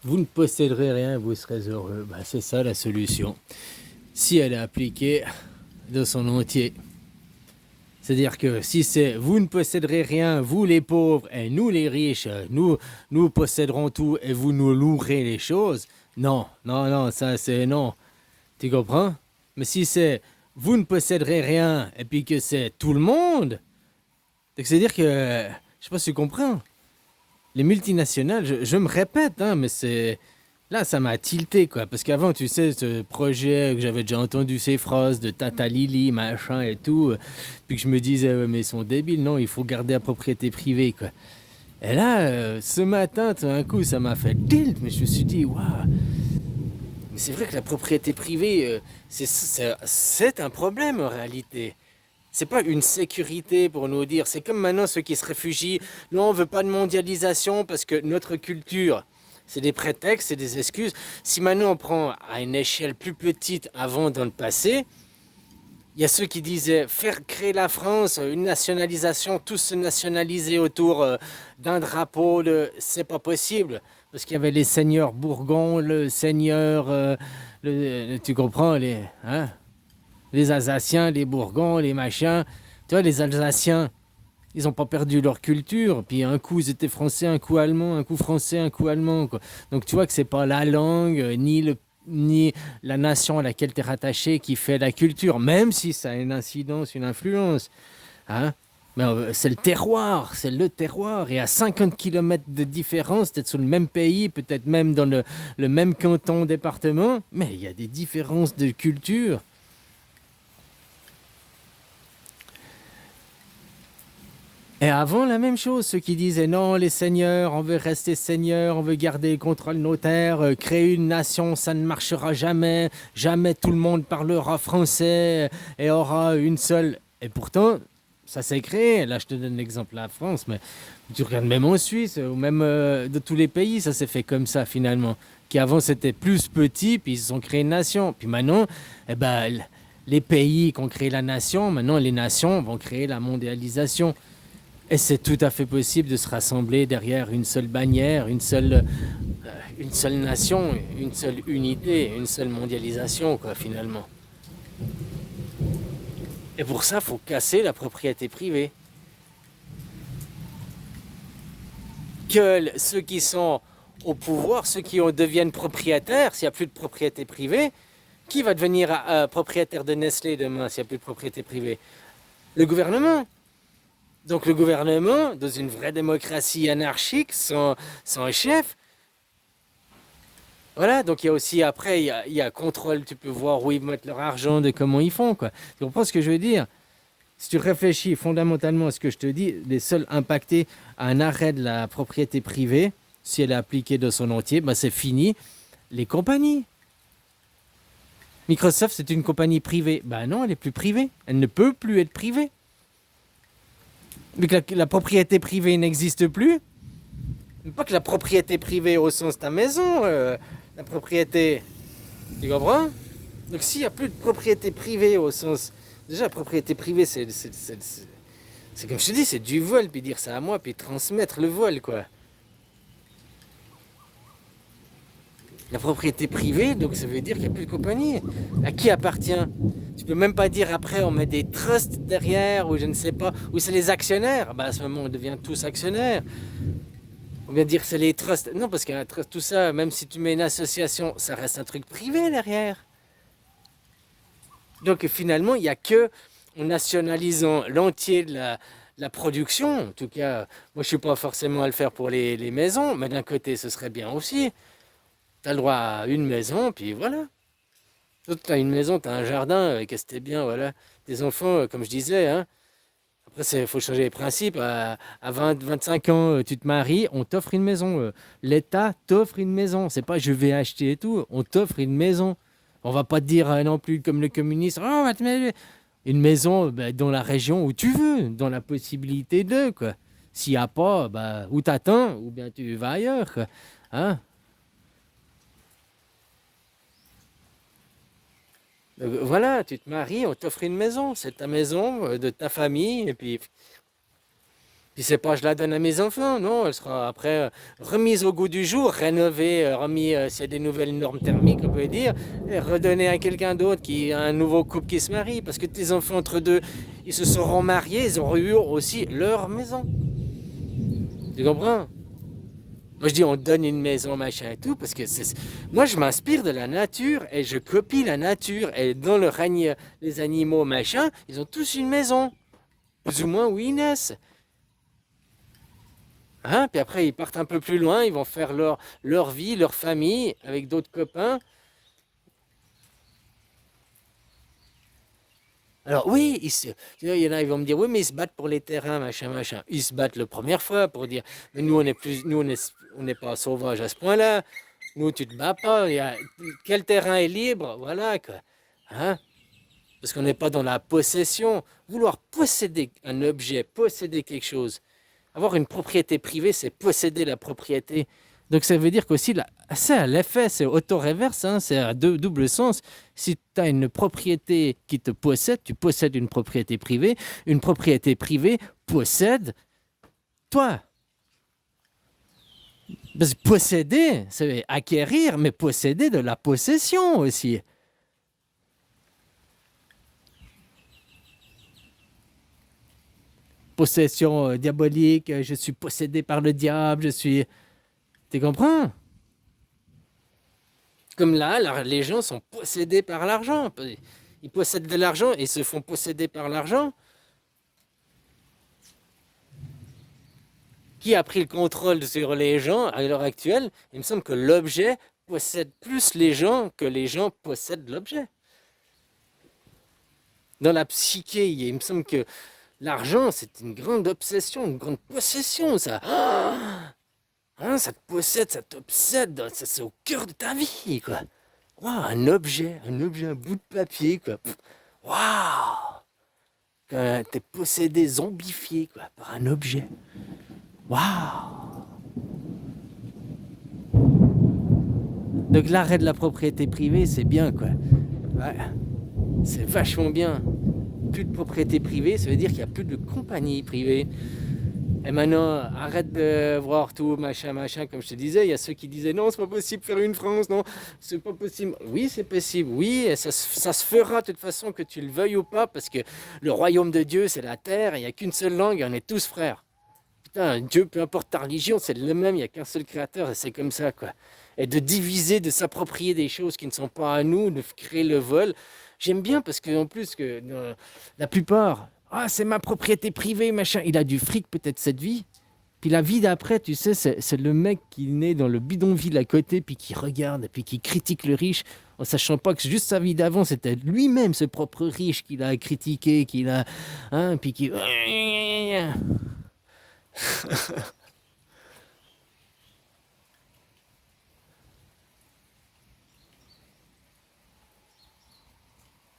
vous ne posséderez rien, vous serez heureux. Ben, c'est ça la solution. Si elle est appliquée de son entier. C'est-à-dire que si c'est vous ne posséderez rien, vous les pauvres, et nous les riches, nous posséderons tout et vous nous louerez les choses. Non, non, non, ça c'est non. Tu comprends? Mais si c'est vous ne posséderez rien et puis que c'est tout le monde, c'est-à-dire que, je sais pas si tu comprends, les multinationales, je me répète, hein, mais c'est... Là, ça m'a tilté, quoi. Parce qu'avant, tu sais, ce projet que j'avais déjà entendu ces phrases de Tata Lily, machin et tout, puis que je me disais, ouais, mais ils sont débiles, non, il faut garder la propriété privée, quoi. Et là, ce matin, tout d'un coup, ça m'a fait tilt, mais je me suis dit, waouh, mais c'est vrai que la propriété privée, c'est un problème en réalité. C'est pas une sécurité pour nous dire. C'est comme maintenant ceux qui se réfugient. Non, on veut pas de mondialisation parce que notre culture, c'est des prétextes, c'est des excuses. Si maintenant on prend à une échelle plus petite avant dans le passé, il y a ceux qui disaient faire créer la France, une nationalisation, tous se nationaliser autour d'un drapeau, c'est pas possible. Parce qu'il y avait les seigneurs Bourgons, le seigneur, tu comprends, hein, les Alsaciens, les Bourgons, les machins. Tu vois, les Alsaciens, ils n'ont pas perdu leur culture. Puis un coup, ils étaient français, un coup allemand, un coup français, un coup allemand, quoi. Donc tu vois que c'est pas la langue, ni la nation à laquelle tu es rattaché qui fait la culture, même si ça a une incidence, une influence. Hein. Mais c'est le terroir, c'est le terroir. Et à 50 kilomètres de différence, peut-être sur le même pays, peut-être même dans le même canton, département, mais il y a des différences de culture. Et avant, la même chose, ceux qui disaient non, les seigneurs, on veut rester seigneurs, on veut garder le contrôle notaire, créer une nation, ça ne marchera jamais, jamais tout le monde parlera français et aura une seule. Et pourtant, ça s'est créé. Là, je te donne l'exemple de la France, mais tu regardes même en Suisse, ou même de tous les pays, ça s'est fait comme ça finalement. Qui avant c'était plus petit, puis ils ont créé une nation. Puis maintenant, eh ben, les pays qui ont créé la nation, maintenant les nations vont créer la mondialisation. Et c'est tout à fait possible de se rassembler derrière une seule bannière, une seule nation, une seule unité, une seule mondialisation, quoi, finalement. Et pour ça, il faut casser la propriété privée. Que ceux qui sont au pouvoir, ceux qui deviennent propriétaires, s'il n'y a plus de propriété privée, qui va devenir propriétaire de Nestlé demain s'il n'y a plus de propriété privée? Le gouvernement. Donc le gouvernement, dans une vraie démocratie anarchique, sans chef, voilà, donc il y a aussi, après, il y a contrôle, tu peux voir où ils mettent leur argent, de comment ils font, quoi. Tu comprends ce que je veux dire? Si tu réfléchis fondamentalement à ce que je te dis, les seuls impactés à un arrêt de la propriété privée, si elle est appliquée de son entier, bah c'est fini. Les compagnies. Microsoft, c'est une compagnie privée. Ben non, elle est plus privée. Elle ne peut plus être privée. Vu que la propriété privée n'existe plus, pas que la propriété privée au sens de ta maison, la propriété, tu comprends? Donc s'il n'y a plus de propriété privée au sens... Déjà, la propriété privée, c'est comme je te dis, c'est du vol, puis dire ça à moi, puis transmettre le vol, quoi. La propriété privée, donc ça veut dire qu'il n'y a plus de compagnie. À qui appartient? Tu peux même pas dire après, on met des trusts derrière, ou je ne sais pas, ou c'est les actionnaires. Bah, à ce moment, on devient tous actionnaires. On vient dire que c'est les trusts. Non, parce qu'un trust, tout ça, même si tu mets une association, ça reste un truc privé derrière. Donc finalement, il n'y a que en nationalisant l'entier de la production, en tout cas, moi je ne suis pas forcément à le faire pour les maisons, mais d'un côté ce serait bien aussi. Tu as le droit à une maison, puis voilà. Tu as une maison, tu as un jardin, que c'était bien, voilà. Des enfants, comme je disais, hein. Après, il faut changer les principes. À 20, 25 ans, tu te maries, on t'offre une maison. L'État t'offre une maison. C'est pas je vais acheter et tout, on t'offre une maison. On va pas te dire non plus comme le communiste, oh, on va te mettre une maison dans la région où tu veux, dans la possibilité de, quoi. S'il n'y a pas, bah, ou t'attends, ou bien tu vas ailleurs, quoi. Hein? Voilà, tu te maries, on t'offre une maison. C'est ta maison, de ta famille, et puis Puis c'est pas je la donne à mes enfants, non, elle sera après remise au goût du jour, rénovée, remis, s'il y a des nouvelles normes thermiques, on peut dire, et redonnée à quelqu'un d'autre qui a un nouveau couple qui se marie, parce que tes enfants entre deux, ils se seront mariés, ils auront eu aussi leur maison. Tu comprends? Moi je dis on donne une maison, machin et tout, parce que moi je m'inspire de la nature et je copie la nature. Et dans le règne, les animaux, machin, ils ont tous une maison, plus ou moins où ils naissent. Hein? Puis après, ils partent un peu plus loin, ils vont faire leur vie, leur famille, avec d'autres copains. Alors oui, il y en a, ils vont me dire, oui, mais ils se battent pour les terrains, machin, machin. Ils se battent la première fois pour dire, mais nous, on n'est pas sauvages à ce point-là. Nous, tu te bats pas. Quel terrain est libre? Voilà, quoi. Hein? Parce qu'on n'est pas dans la possession. Vouloir posséder un objet, posséder quelque chose. Avoir une propriété privée, c'est posséder la propriété. Donc ça veut dire qu'aussi, c'est à l'effet, c'est auto-réverse, hein, c'est à double sens. Si tu as une propriété qui te possède, tu possèdes une propriété privée. Une propriété privée possède toi. Parce que posséder, c'est acquérir, mais posséder de la possession aussi. Possession diabolique, je suis possédé par le diable, je suis... Tu comprends? Comme là, les gens sont possédés par l'argent. Ils possèdent de l'argent et se font posséder par l'argent. Qui a pris le contrôle sur les gens à l'heure actuelle? Il me semble que l'objet possède plus les gens que les gens possèdent l'objet. Dans la psyché, il me semble que l'argent, c'est une grande obsession, une grande possession, ça. Hein, ça te possède, ça t'obsède, c'est au cœur de ta vie, quoi. Wow, un objet, un bout de papier, quoi. Waouh! T'es possédé, zombifié, quoi, par un objet. Waouh! Donc l'arrêt de la propriété privée, c'est bien, quoi. Ouais, c'est vachement bien. Plus de propriété privée, ça veut dire qu'il n'y a plus de compagnie privée. Et maintenant, arrête de voir tout, machin, machin, comme je te disais. Il y a ceux qui disaient non, c'est pas possible de faire une France, non, c'est pas possible. Oui, c'est possible, oui, et ça se fera de toute façon, que tu le veuilles ou pas, parce que le royaume de Dieu, c'est la terre, il n'y a qu'une seule langue, et on est tous frères. Putain, Dieu, peu importe ta religion, c'est le même, il n'y a qu'un seul créateur, et c'est comme ça, quoi. Et de diviser, de s'approprier des choses qui ne sont pas à nous, de créer le vol. J'aime bien parce que, en plus, que la plupart, ah, c'est ma propriété privée, machin. Il a du fric peut-être cette vie. Puis la vie d'après, tu sais, c'est le mec qui naît dans le bidonville à côté, puis qui regarde, puis qui critique le riche, en sachant pas que juste sa vie d'avant, c'était lui-même, ce propre riche, qu'il a critiqué, qu'il a... Hein, puis qui...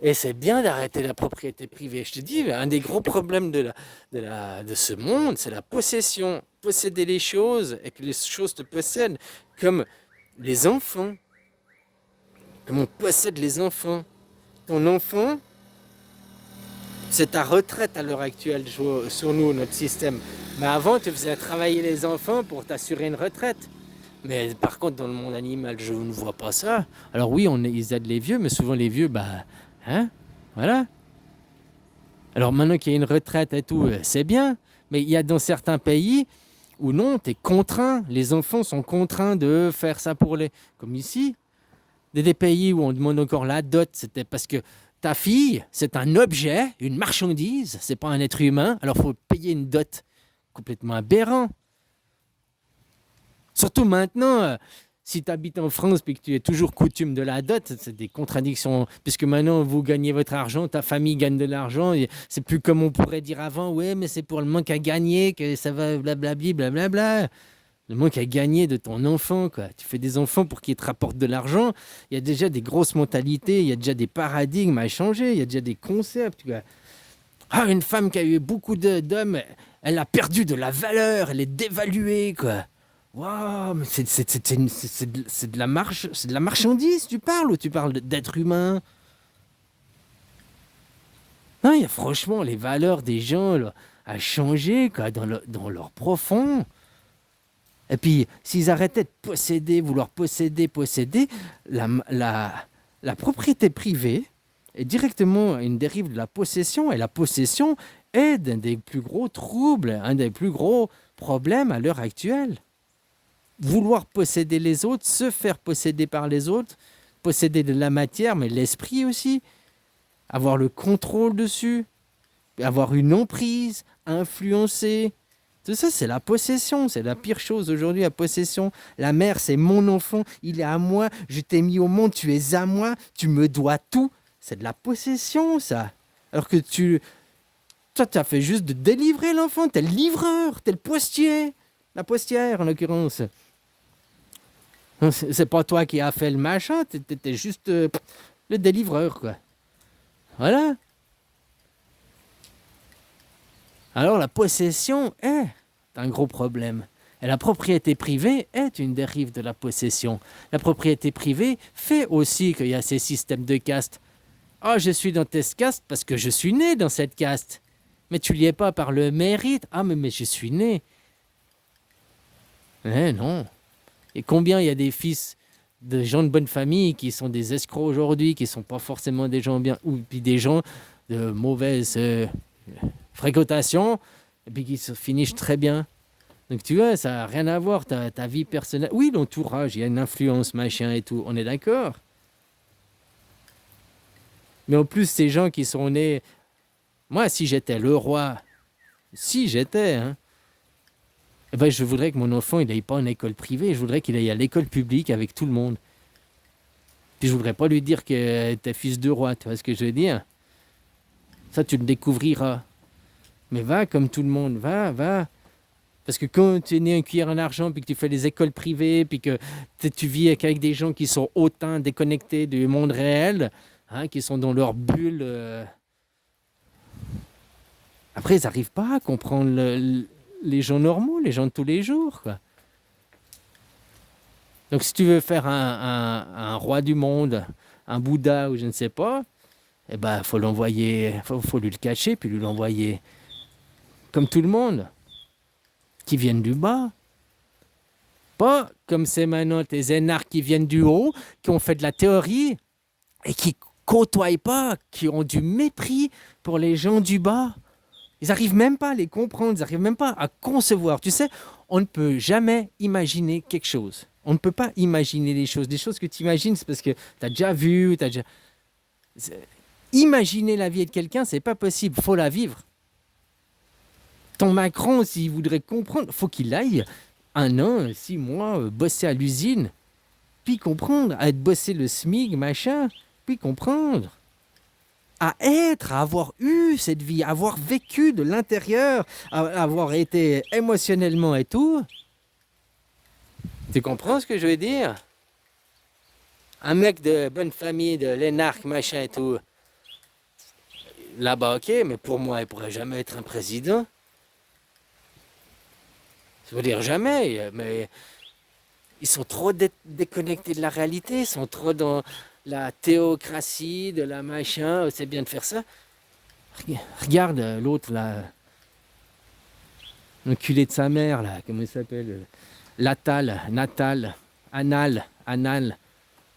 Et c'est bien d'arrêter la propriété privée. Je te dis, un des gros problèmes de ce monde, c'est la possession. Posséder les choses et que les choses te possèdent. Comme les enfants. Comme on possède les enfants. Ton enfant, c'est ta retraite à l'heure actuelle sur nous, notre système. Mais avant, tu faisais travailler les enfants pour t'assurer une retraite. Mais par contre, dans le monde animal, je ne vois pas ça. Alors oui, ils aident les vieux, mais souvent les vieux, bah... Hein? Voilà. Alors maintenant qu'il y a une retraite et tout, c'est bien. Mais il y a dans certains pays où non, tu es contraint. Les enfants sont contraints de faire ça pour les... Comme ici. Des pays où on demande encore la dot, c'était parce que ta fille, c'est un objet, une marchandise, c'est pas un être humain. Alors il faut payer une dot. Complètement aberrant. Surtout maintenant, si tu habites en France et que tu es toujours coutume de la dot, c'est des contradictions. Puisque maintenant, vous gagnez votre argent, ta famille gagne de l'argent. C'est plus comme on pourrait dire avant, ouais, mais c'est pour le manque à gagner que ça va blablabli, blablabla. Le manque à gagner de ton enfant, quoi. Tu fais des enfants pour qu'ils te rapportent de l'argent. Il y a déjà des grosses mentalités, il y a déjà des paradigmes à changer, il y a déjà des concepts, quoi. Ah, une femme qui a eu beaucoup d'hommes, elle a perdu de la valeur, elle est dévaluée, quoi. Waouh, mais c'est de la marche, c'est de la marchandise, tu parles, ou tu parles d'être humain? Non, il y a franchement les valeurs des gens, là. à changer, quoi, dans leur profond. Et puis, s'ils arrêtaient de posséder, vouloir posséder, la propriété privée est directement une dérive de la possession. Et la possession est un des plus gros troubles, un des plus gros problèmes à l'heure actuelle. Vouloir posséder les autres, se faire posséder par les autres, posséder de la matière, mais l'esprit aussi, avoir le contrôle dessus, avoir une emprise, influencer. Tout ça, c'est la possession, c'est la pire chose aujourd'hui, la possession. La mère, c'est mon enfant, il est à moi, je t'ai mis au monde, tu es à moi, tu me dois tout. C'est de la possession, ça. Alors que toi, tu as fait juste de délivrer l'enfant, t'es le livreur, t'es le postier, la postière en l'occurrence. C'est pas toi qui as fait le machin, t'es juste le délivreur, quoi. Voilà. Alors la possession est un gros problème. Et la propriété privée est une dérive de la possession. La propriété privée fait aussi qu'il y a ces systèmes de caste. Ah, je suis dans cette caste parce que je suis né dans cette caste. Mais tu n'y es pas par le mérite. Ah, mais je suis né. Eh non. Et combien il y a des fils de gens de bonne famille qui sont des escrocs aujourd'hui, qui ne sont pas forcément des gens bien, ou puis des gens de mauvaise fréquentation, et puis qui se finissent très bien. Donc tu vois, ça n'a rien à voir, ta vie personnelle. Oui, l'entourage, il y a une influence, machin et tout, on est d'accord. Mais en plus, ces gens qui sont nés... Moi, si j'étais le roi, hein, eh ben, je voudrais que mon enfant, il n'aille pas en école privée, je voudrais qu'il aille à l'école publique avec tout le monde. Puis je voudrais pas lui dire que t'es fils de roi, tu vois ce que je veux dire? Ça, tu le découvriras. Mais va comme tout le monde, va. Parce que quand tu es né un cuillère en argent, puis que tu fais des écoles privées, puis que tu vis avec des gens qui sont hautain déconnectés du monde réel, hein, qui sont dans leur bulle. Après, ils n'arrivent pas à comprendre les gens normaux, les gens de tous les jours, quoi. Donc si tu veux faire un roi du monde, un Bouddha ou je ne sais pas, eh ben, faut l'envoyer, faut lui le cacher, puis lui l'envoyer comme tout le monde, qui viennent du bas. Pas comme c'est maintenant tes énarques qui viennent du haut, qui ont fait de la théorie et qui côtoient pas, qui ont du mépris pour les gens du bas. Ils n'arrivent même pas à les comprendre, ils n'arrivent même pas à concevoir. Tu sais, on ne peut jamais imaginer quelque chose. On ne peut pas imaginer les choses. Des choses que tu imagines, c'est parce que tu as déjà vu, Imaginer la vie de quelqu'un, c'est pas possible, il faut la vivre. Ton Macron, s'il voudrait comprendre, faut qu'il aille 1 an, 6 mois, bosser à l'usine, puis comprendre, à être bosser le SMIC, machin, puis comprendre. À avoir eu cette vie, à avoir vécu de l'intérieur, à avoir été émotionnellement et tout. Tu comprends ce que je veux dire? Un mec de bonne famille, de l'énarque, machin et tout. Là-bas, ok, mais pour moi, il ne pourrait jamais être un président. Ça veut dire jamais, mais ils sont trop déconnectés de la réalité, ils sont trop dans la théocratie, de la machin, c'est bien de faire ça. Regarde l'autre là, l'enculé de sa mère là, comment il s'appelle? Natal, Anal.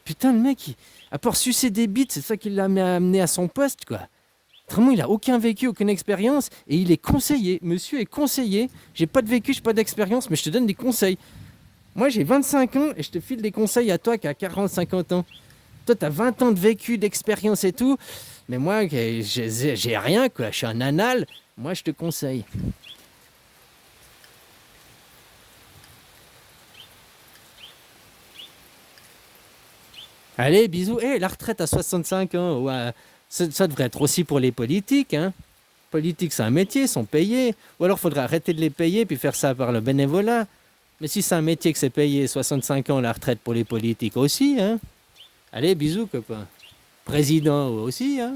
Putain, le mec, à part sucer des bites, c'est ça qui l'a amené à son poste, quoi. Autrement, il n'a aucun vécu, aucune expérience, et il est conseiller. Monsieur est conseiller. J'ai pas de vécu, j'ai pas d'expérience, mais je te donne des conseils. Moi, j'ai 25 ans, et je te file des conseils à toi qui as 40, 50 ans. Toi, tu as 20 ans de vécu, d'expérience et tout, mais moi, j'ai rien, quoi. Je suis un anal. Moi, je te conseille. Allez, bisous. La retraite à 65 ans, ouais, ça devrait être aussi pour les politiques, hein. Politique, c'est un métier, ils sont payés. Ou alors, il faudrait arrêter de les payer puis faire ça par le bénévolat. Mais si c'est un métier que c'est payé, 65 ans, la retraite pour les politiques aussi, hein. Allez, bisous, copain. Président aussi, hein.